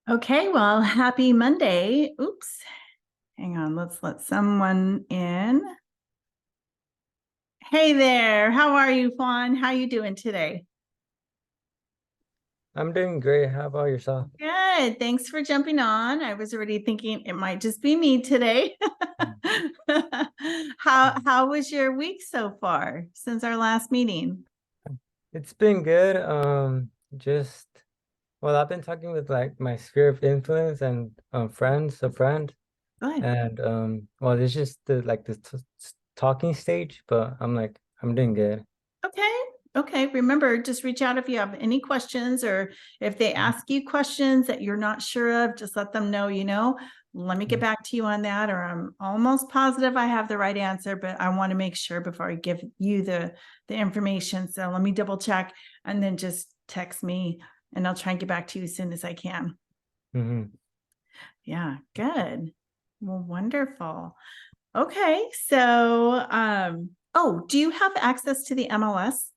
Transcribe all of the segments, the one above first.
Okay, well, happy Monday. Oops. Hang on, let's let someone in. Hey there. How are you, Juan? How you doing today? I'm doing great. How about yourself? Good. Thanks for jumping on. I was already thinking it might just be me today. How was your week so far since our last meeting? It's been good. I've been talking with like my sphere of influence and a friend, Good. and it's just the talking stage, but I'm doing good. Okay. Okay. Remember, just reach out if you have any questions or if they ask you questions that you're not sure of, just let them know, let me get Mhm. back to you on that, or I'm almost positive I have the right answer, but I want to make sure before I give you the information. So let me double check and then just text me and I'll try and get back to you as soon as I can. Mhm. Yeah, good. Well, wonderful. Okay. So oh, do you have access to the MLS?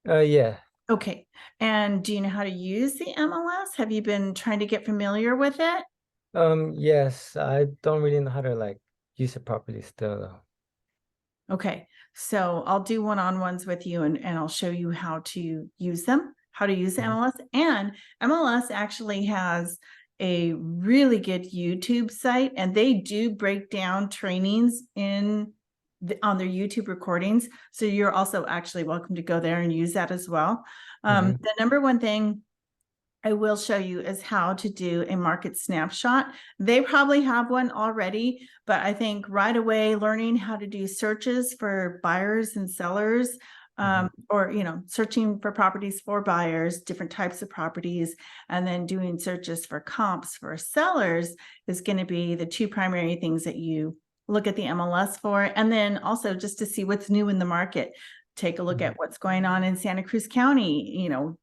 Yeah. Okay. And do you know how to use the MLS? Have you been trying to get familiar with it? Yes, I don't really know how to like use it properly still though. Okay. So I'll do one-on-ones with you and I'll show you how to use them, how to use the Mhm. MLS. And MLS actually has a really good YouTube site and they do break down trainings on their YouTube recordings. So you're also actually welcome to go there and use that as well. Mhm. The number one thing I will show you is how to do a market snapshot. They probably have one already, but I think right away learning how to do searches for buyers and sellers, Mhm. or searching for properties for buyers, different types of properties, and then doing searches for comps for sellers is going to be the two primary things that you look at the MLS for, and then also just to see what's new in the market. Take a look Mhm. at what's going on in Santa Cruz County.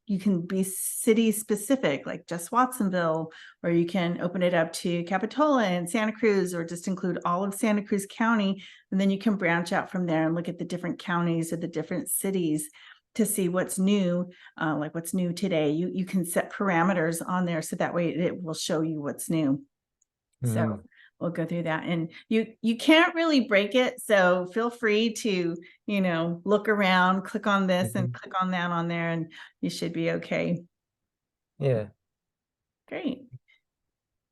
You can be city specific, like just Watsonville, or you can open it up to Capitola and Santa Cruz, or just include all of Santa Cruz County. And then you can branch out from there and look at the different counties or the different cities to see what's new, like what's new today. You can set parameters on there so that way it will show you what's new. So Mhm. we'll go through that, and you can't really break it, so feel free to look around, click on this and Mhm. click on that on there, and you should be okay. Yeah. Great.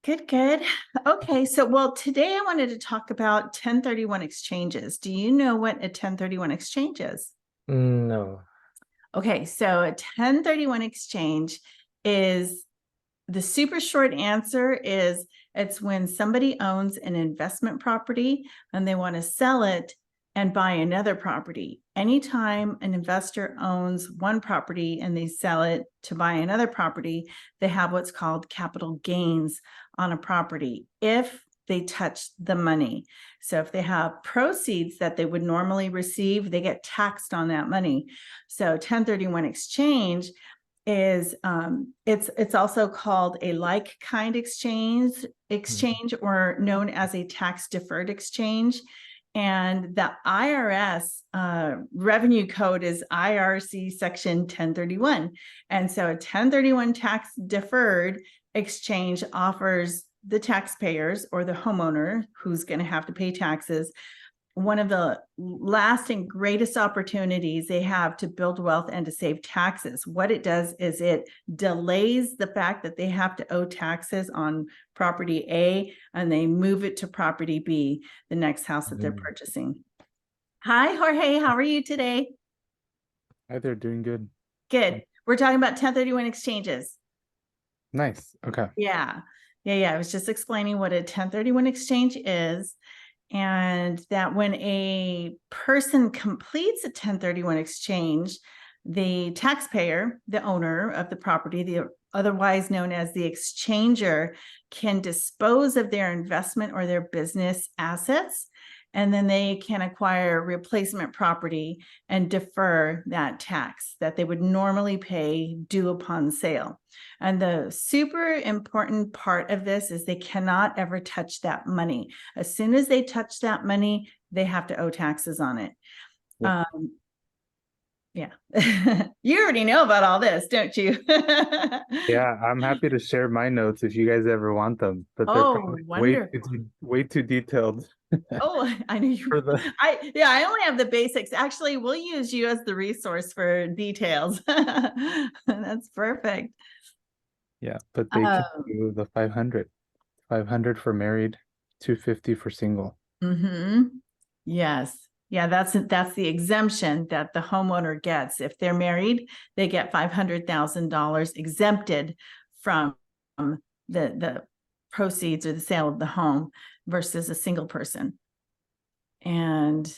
Good. Okay, so well, today I wanted to talk about 1031 exchanges. Do you know what a 1031 exchange is? No. Okay, so a 1031 exchange is, the super short answer is, it's when somebody owns an investment property and they want to sell it and buy another property. Anytime an investor owns one property and they sell it to buy another property, they have what's called capital gains on a property if they touch the money. So if they have proceeds that they would normally receive, they get taxed on that money. So 1031 exchange is, it's also called a like kind Mhm. exchange, or known as a tax deferred exchange. And the IRS revenue code is IRC section 1031. And so a 1031 tax deferred exchange offers the taxpayers, or the homeowner who's going to have to pay taxes, one of the last and greatest opportunities they have to build wealth and to save taxes. What it does is it delays the fact that they have to owe taxes on property A, and they move it to property B, the next house that they're Mhm. purchasing. Hi, Jorge. How are you today? Hi there, doing good. Good. We're talking about 1031 exchanges. Nice. Okay. Yeah. Yeah. I was just explaining what a 1031 exchange is, and that when a person completes a 1031 exchange, the taxpayer, the owner of the property, the otherwise known as the exchanger, can dispose of their investment or their business assets, and then they can acquire replacement property and defer that tax that they would normally pay due upon sale. And the super important part of this is they cannot ever touch that money. As soon as they touch that money, they have to owe taxes on it. Yep. Um, Yeah. You already know about all this, don't you? Yeah, I'm happy to share my notes if you guys ever want them, but they're Oh, probably wonderful. way too detailed Oh, I know you. for the. I only have the basics. Actually, we'll use you as the resource for details. That's perfect. Yeah, but they can Um, do the 500 for married, 250 for single. Yes. Yeah, that's the exemption that the homeowner gets. If they're married, they get $500,000 exempted from the proceeds or the sale of the home versus a single person. And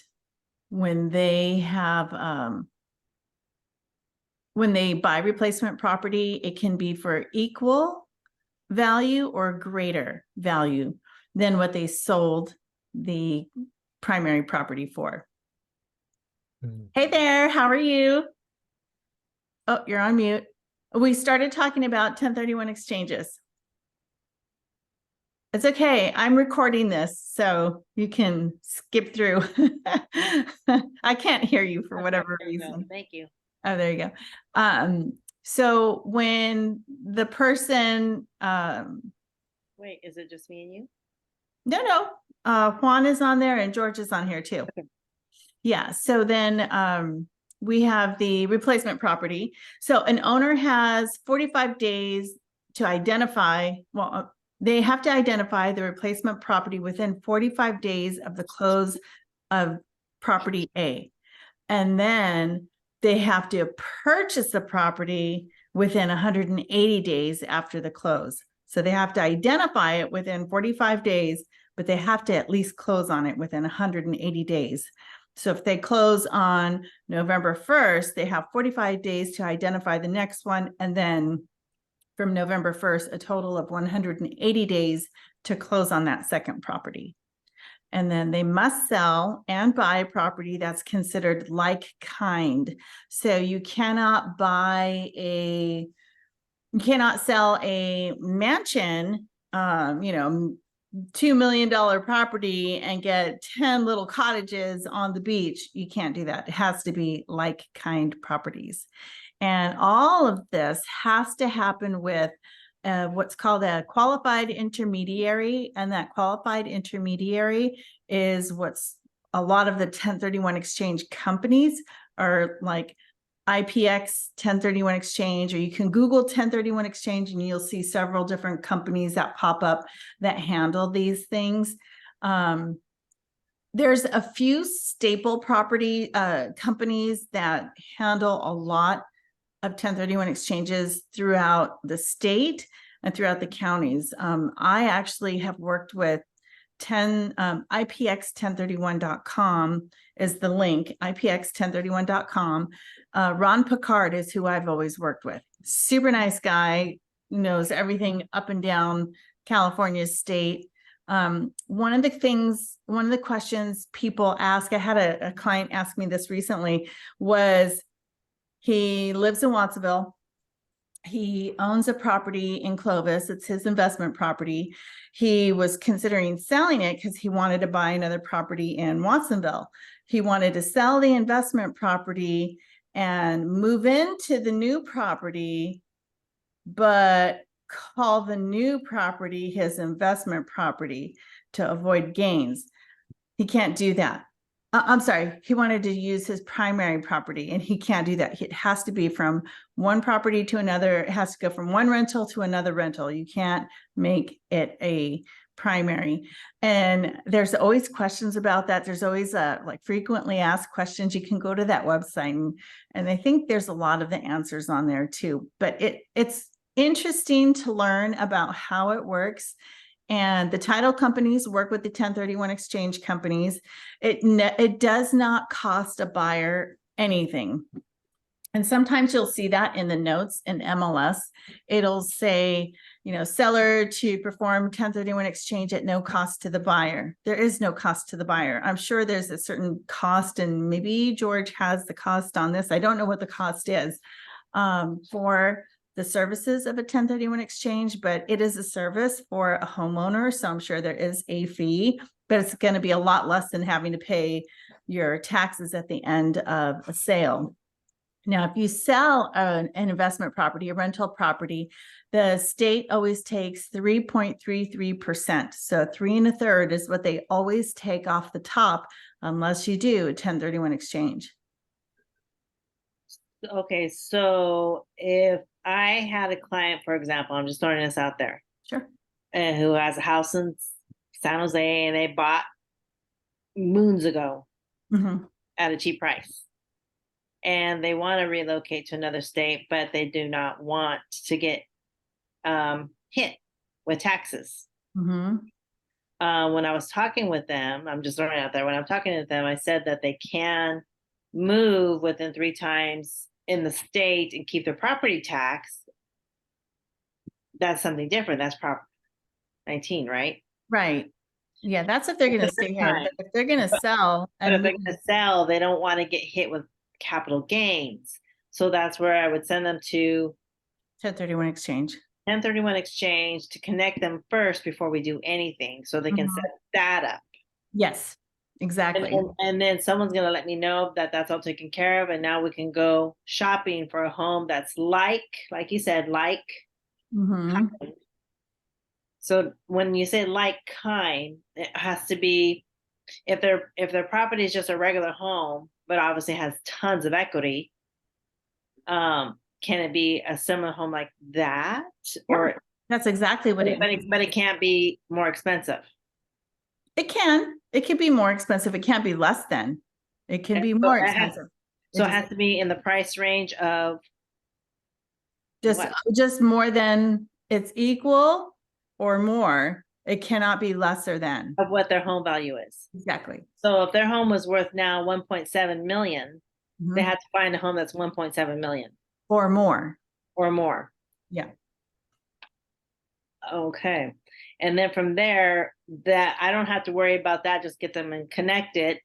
when they have when they buy replacement property, it can be for equal value or greater value than what they sold the primary property for. Mm. Hey there, how are you? Oh, you're on mute. We started talking about 1031 exchanges. It's okay. I'm recording this, so you can skip through. I can't hear you for whatever reason. Thank you. Oh, there you go. So when the person, Wait, is it just me and you? no, Juan is on there and George is on here too. Okay. Yeah, so then we have the replacement property. So an owner has 45 days to identify, well, they have to identify the replacement property within 45 days of the close of property A. And then they have to purchase the property within 180 days after the close. So they have to identify it within 45 days, but they have to at least close on it within 180 days. So if they close on November 1st, they have 45 days to identify the next one. And then from November 1st, a total of 180 days to close on that second property. And then they must sell and buy a property that's considered like kind. So you cannot sell a mansion, $2 million property and get 10 little cottages on the beach. You can't do that. It has to be like kind properties. And all of this has to happen with what's called a qualified intermediary. And that qualified intermediary is what's a lot of the 1031 exchange companies are like IPX 1031 exchange, or you can Google 1031 exchange and you'll see several different companies that pop up that handle these things. There's a few staple property companies that handle a lot of 1031 exchanges throughout the state and throughout the counties. I actually have worked with IPX1031.com is the link, IPX1031.com. Ron Picard is who I've always worked with. Super nice guy, knows everything up and down California state. One of the questions people ask, I had a client ask me this recently, was he lives in Watsonville. He owns a property in Clovis. It's his investment property. He was considering selling it because he wanted to buy another property in Watsonville. He wanted to sell the investment property and move into the new property, but call the new property his investment property to avoid gains. He can't do that. I'm sorry, he wanted to use his primary property and he can't do that. It has to be from one property to another. It has to go from one rental to another rental. You can't make it a primary. And there's always questions about that. There's always like frequently asked questions. You can go to that website and I think there's a lot of the answers on there too. But it's interesting to learn about how it works. And the title companies work with the 1031 exchange companies. It does not cost a buyer anything. And sometimes you'll see that in the notes in MLS. It'll say, seller to perform 1031 exchange at no cost to the buyer. There is no cost to the buyer. I'm sure there's a certain cost, and maybe George has the cost on this. I don't know what the cost is for the services of a 1031 exchange, but it is a service for a homeowner. So I'm sure there is a fee, but it's going to be a lot less than having to pay your taxes at the end of a sale. Now, if you sell an investment property, a rental property, the state always takes 3.33%. So 3 1/3 is what they always take off the top unless you do a 1031 exchange. Okay, so if I had a client, for example, I'm just throwing this out there, Sure. who has a house in San Jose and they bought moons ago Mhm. at a cheap price. And they want to relocate to another state, but they do not want to get hit with taxes. Mhm. When I was talking with them, I'm just throwing it out there. When I'm talking to them, I said that they can move within 3 times in the state and keep their property tax. That's something different. That's Prop 19, right? Right. Yeah, that's if they're going to stay here. But if they're going to sell But if and they're move, going to sell, they don't want to get hit with capital gains. So that's where I would send them to 1031 exchange. 1031 exchange to connect them first before we do anything, so they can Mhm. set that up. Yes, exactly. And then someone's going to let me know that that's all taken care of, and now we can go shopping for a home that's like you said, like. Mhm. So when you say like kind, it has to be, if their property is just a regular home, but obviously has tons of equity, can it be a similar home like that? Or That's exactly what it means. but it can't be more expensive. It can. It could be more expensive. It can't be less than. It can be So more it has- expensive. So it just, has to be in the price range of what? just more than it's equal or more. It cannot be lesser than. Of what their home value is. Exactly. So if their home was worth now 1.7 million, they Mhm. had to find a home that's 1.7 million Or more. or more. Yeah. Okay. And then from there, that I don't have to worry about that, just get them and connected.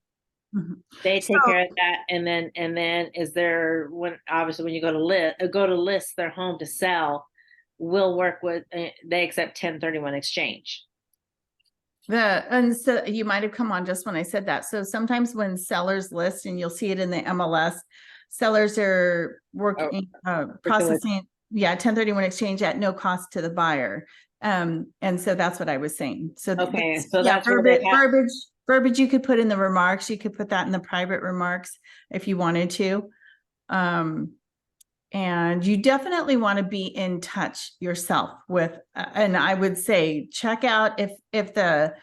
Mhm. They take So- care of that. And then is there, when obviously when you go to list their home to sell, we'll work with, they accept 1031 exchange. And so you might have come on just when I said that. So sometimes when sellers list, and you'll see it in the MLS, sellers are working, processing, 1031 exchange at no cost to the buyer. And so that's what I was saying. So Okay, so that's where verbiage you could put in the remarks. You could put that in the private remarks if you wanted to. And you definitely want to be in touch yourself with, and I would say, check out if the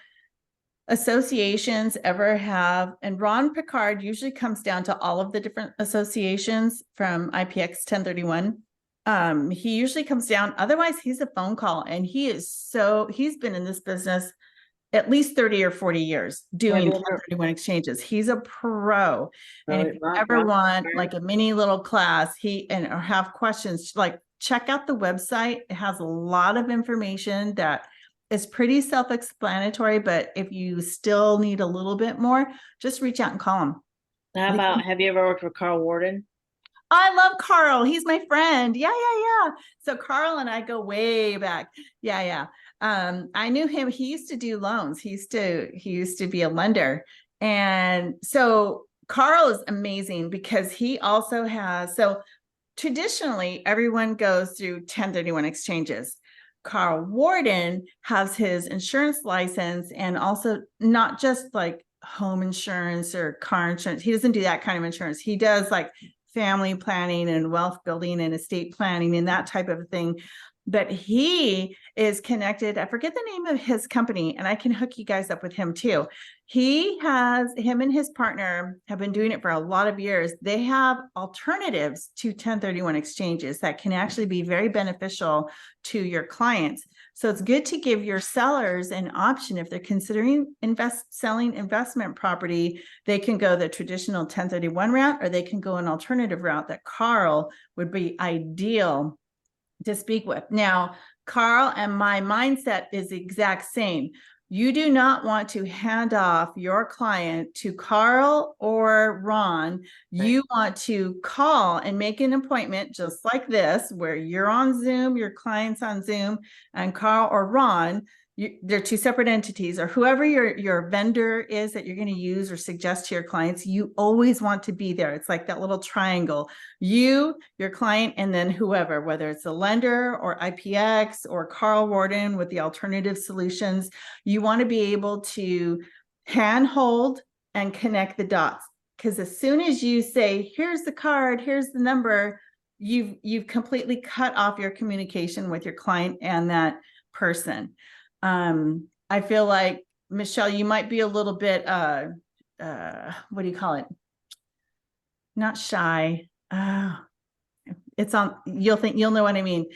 associations ever have, and Ron Picard usually comes down to all of the different associations from IPX 1031. He usually comes down, otherwise he's a phone call, and he's been in this business at least 30 or 40 years doing 1031 exchanges. He's a pro. And if you ever want like a mini little class, or have questions, like check out the website. It has a lot of information that is pretty self-explanatory, but if you still need a little bit more, just reach out and call him. How about, have you ever worked with Carl Warden? I love Carl. He's my friend. Yeah. So Carl and I go way back. Yeah. I knew him. He used to do loans. He used to be a lender. And so Carl is amazing because he also has, so traditionally everyone goes through 1031 exchanges. Carl Warden has his insurance license, and also not just like home insurance or car insurance. He doesn't do that kind of insurance. He does like family planning and wealth building and estate planning and that type of thing. But he is connected. I forget the name of his company, and I can hook you guys up with him too. Him and his partner have been doing it for a lot of years. They have alternatives to 1031 exchanges that can actually be very beneficial to your clients. So it's good to give your sellers an option. If they're considering selling investment property, they can go the traditional 1031 route, or they can go an alternative route that Carl would be ideal to speak with. Now, Carl and my mindset is the exact same. You do not want to hand off your client to Carl or Ron. You want to call and make an appointment just like this, where you're on Zoom, your client's on Zoom, and Carl or Ron they're two separate entities, or whoever your vendor is that you're going to use or suggest to your clients, you always want to be there. It's like that little triangle, you, your client, and then whoever, whether it's a lender or IPX or Carl Warden with the alternative solutions, you want to be able to handhold and connect the dots. Because as soon as you say, here's the card, here's the number, you've completely cut off your communication with your client and that person. I feel like, Michelle, you might be a little bit, what do you call it? Not shy. It's on, you'll know what I mean.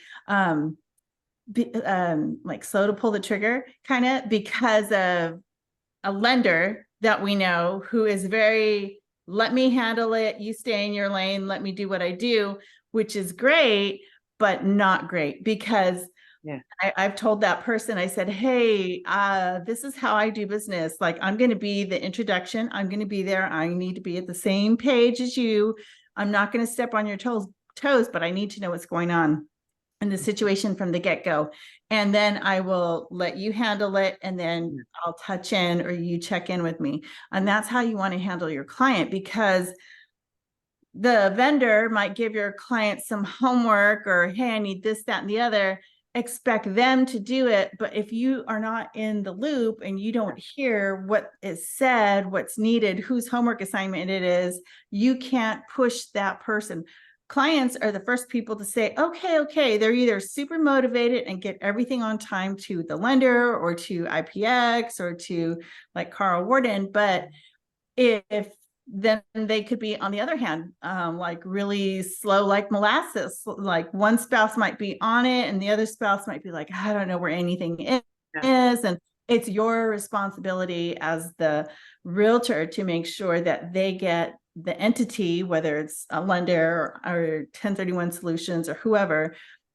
Like slow to pull the trigger kind of, because of a lender that we know who is very, let me handle it. You stay in your lane. Let me do what I do, which is great, but not great, because I've told that person, I said, hey, this is how I do business. Like, I'm going to be the introduction. I'm going to be there. I need to be at the same page as you. I'm not going to step on your toes, but I need to know what's going on in the situation from the get-go. And then I will let you handle it. And then I'll touch in, or you check in with me. And that's how you want to handle your client, because the vendor might give your client some homework, or, hey, I need this, that, and the other. Expect them to do it. But if you are not in the loop and you don't hear what is said, what's needed, whose homework assignment it is, you can't push that person. Clients are the first people to say, okay. They're either super motivated and get everything on time to the lender or to IPX or to like Carl Warden. But if then they could be, on the other hand, like really slow, like molasses. Like one spouse might be on it and the other spouse might be like, I don't know where anything is. And it's your responsibility as the realtor to make sure that they get the entity, whether it's a lender or 1031 solutions or whoever,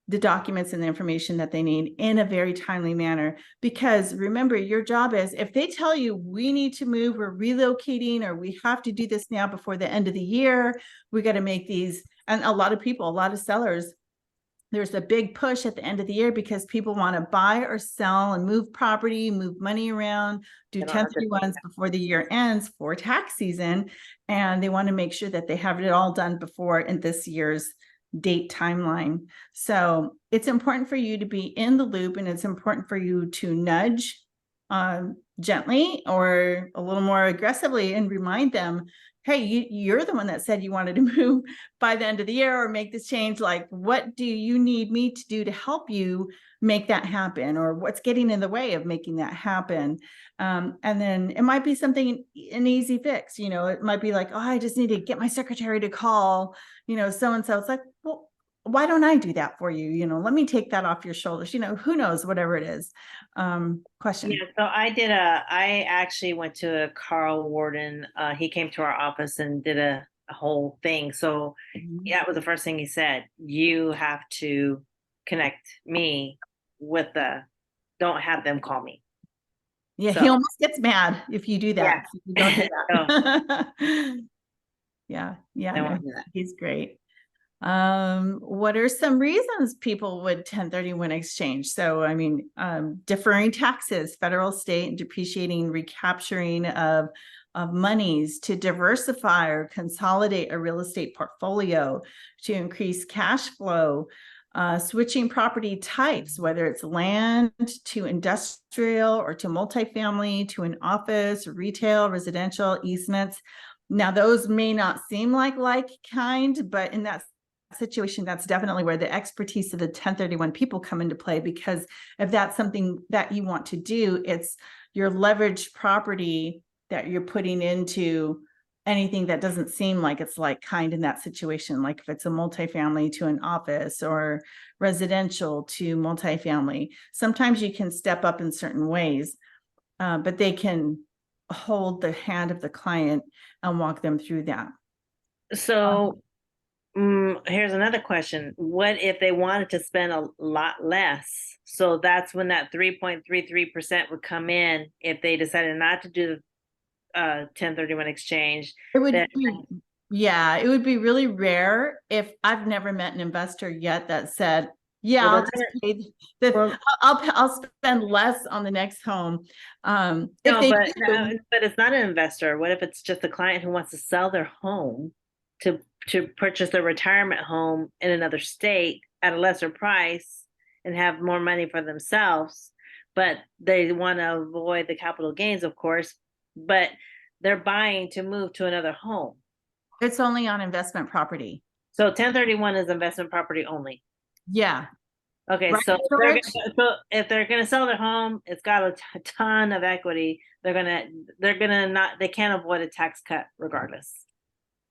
the documents and the information that they need in a very timely manner. Because remember, your job is, if they tell you we need to move, we're relocating, or we have to do this now before the end of the year, we got to make these. And a lot of people, a lot of sellers, there's a big push at the end of the year because people want to buy or sell and move property, move money around, do 1031s before the year ends for tax season. And they want to make sure that they have it all done before in this year's date timeline. So it's important for you to be in the loop, and it's important for you to nudge gently or a little more aggressively and remind them, hey, you're the one that said you wanted to move by the end of the year or make this change. Like, what do you need me to do to help you make that happen? Or what's getting in the way of making that happen? And then it might be something, an easy fix. You know, it might be like, oh, I just need to get my secretary to call, so-and-so. It's like, well, why don't I do that for you? Let me take that off your shoulders. Who knows, whatever it is. Question. Yeah, so I actually went to a Carl Warden. He came to our office and did a whole thing. So that was the first thing he said. You have to connect me with don't have them call me. Yeah, so he almost gets mad if you do that. Yeah. So you don't do that. Yeah, no, he's great. What are some reasons people would 1031 exchange? So, I mean, deferring taxes, federal, state, and depreciating, recapturing of monies, to diversify or consolidate a real estate portfolio, to increase cash flow, switching property types, whether it's land to industrial or to multifamily, to an office, retail, residential, easements. Now, those may not seem like kind, but in that situation, that's definitely where the expertise of the 1031 people come into play, because if that's something that you want to do, it's your leveraged property that you're putting into anything that doesn't seem like it's like kind in that situation. Like if it's a multifamily to an office or residential to multifamily, sometimes you can step up in certain ways, but they can hold the hand of the client and walk them through that. So here's another question. What if they wanted to spend a lot less? So that's when that 3.33% would come in if they decided not to do the 1031 exchange. It would be really rare. If I've never met an investor yet that said, Yeah, Well, I'll that's just pay the, Well- I'll spend less on the next home. If No, they but do, but it's not an investor. What if it's just a client who wants to sell their home to purchase their retirement home in another state at a lesser price and have more money for themselves, but they want to avoid the capital gains, of course, but they're buying to move to another home. it's only on investment property. So 1031 is investment property only. Yeah, Okay, Right, so George? if they're gonna sell their home, it's got a ton of equity. They're gonna not, they can't avoid a tax cut regardless.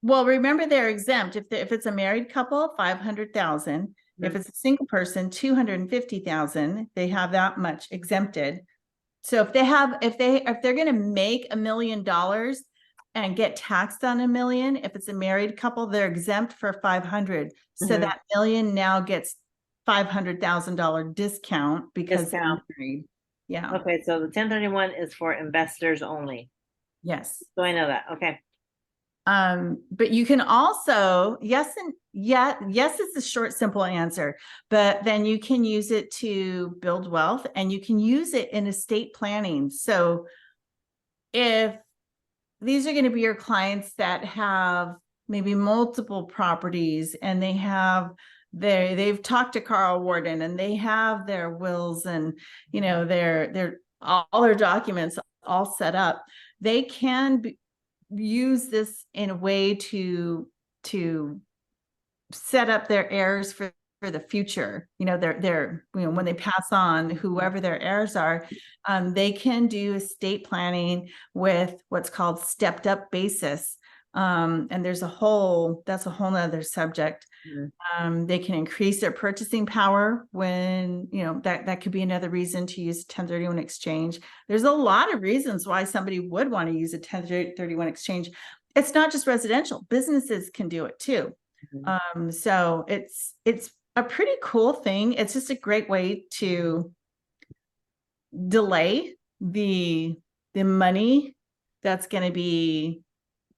well, remember they're exempt. If it's a married couple, 500,000. If Mhm. it's a single person, 250,000, they have that much exempted. So if they're gonna make $1 million and get taxed on $1 million, if it's a married couple, they're exempt for 500. So Mhm. that million now gets $500,000 discount because they're Discount. married. Yeah, Okay, so the 1031 is for investors only. yes. So I know that. Okay. But you can also, yes, is the short, simple answer, but then you can use it to build wealth and you can use it in estate planning. So if these are going to be your clients that have maybe multiple properties and they've talked to Carl Warden and they have their wills and, you know, their all their documents all set up, they can use this in a way to set up their heirs for the future. You know, they're you know, when they pass on, whoever their heirs are, they can do estate planning with what's called stepped up basis. And that's a whole nother subject. Mhm. They can increase their purchasing power when, you know, that could be another reason to use 1031 exchange. There's a lot of reasons why somebody would want to use a 1031 exchange. It's not just residential, businesses can do it too. So it's a pretty cool thing. It's just a great way to delay the money that's going to be,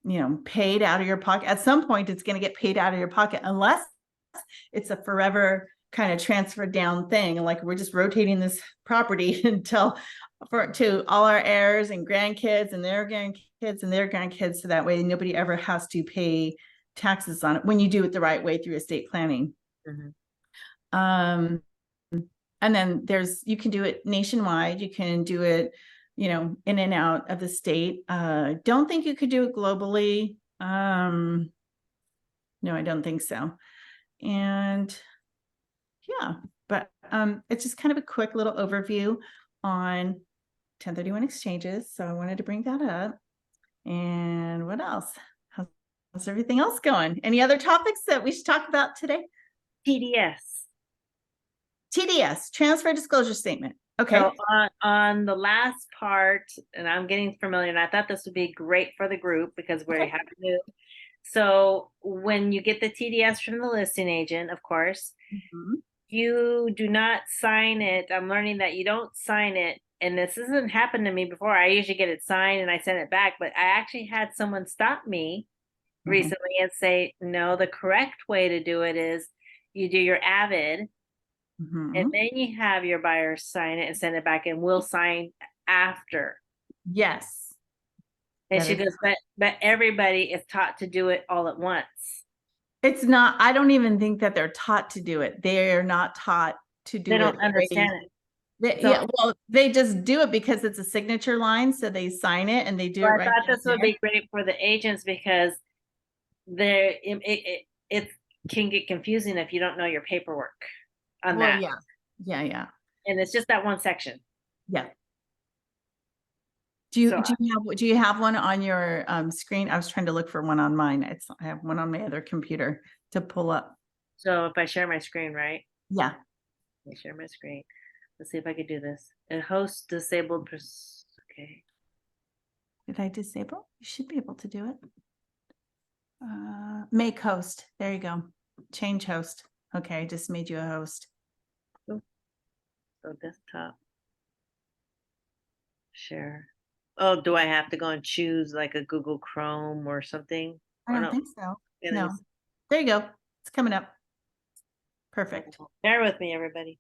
you know, paid out of your pocket. At some point, it's going to get paid out of your pocket unless it's a forever kind of transferred down thing. Like we're just rotating this property until to all our heirs and grandkids and their grandkids and their grandkids. So that way nobody ever has to pay taxes on it when you do it the right way through estate planning. Mhm. And then you can do it nationwide. You can do it, you know, in and out of the state. Don't think you could do it globally. No, I don't think so. And yeah, but it's just kind of a quick little overview on 1031 exchanges. So I wanted to bring that up. And what else? How's everything else going? Any other topics that we should talk about today? TDS. TDS, transfer disclosure statement. Okay. So on the last part, and I'm getting familiar, and I thought this would be great for the group because we Okay. have to. So when you get the TDS from the listing agent, of course, Mhm. you do not sign it. I'm learning that you don't sign it. And this hasn't happened to me before. I usually get it signed and I send it back, but I actually had someone stop me Mhm. recently and say, no, the correct way to do it is you do your avid and Mhm. then you have your buyer sign it and send it back and we'll sign after. Yes. And That she is goes, but everybody is taught to do it all at once. It's not, I don't even think that they're taught to do it. They're not taught to do They it. don't understand it. So- Yeah, well, they just do it because it's a signature line. So they sign it and they do So it I right thought then this would and there. be great for the agents because it can get confusing if you don't know your paperwork on Well, that. yeah. And it's just that one section. Yeah. Do So- you have one on your screen? I was trying to look for one on mine. I have one on my other computer to pull up. So if I share my screen, right? Yeah. Let me share my screen. Let's see if I could do this. A host disabled. Okay. Did I disable? You should be able to do it. Make host. There you go. Change host. Okay, I just made you a host. So desktop. Share. Oh, do I have to go and choose like a Google Chrome or something? I Or don't no? think so. Yeah, let me No. see. There you go. It's coming up. Perfect. Bear with me, everybody.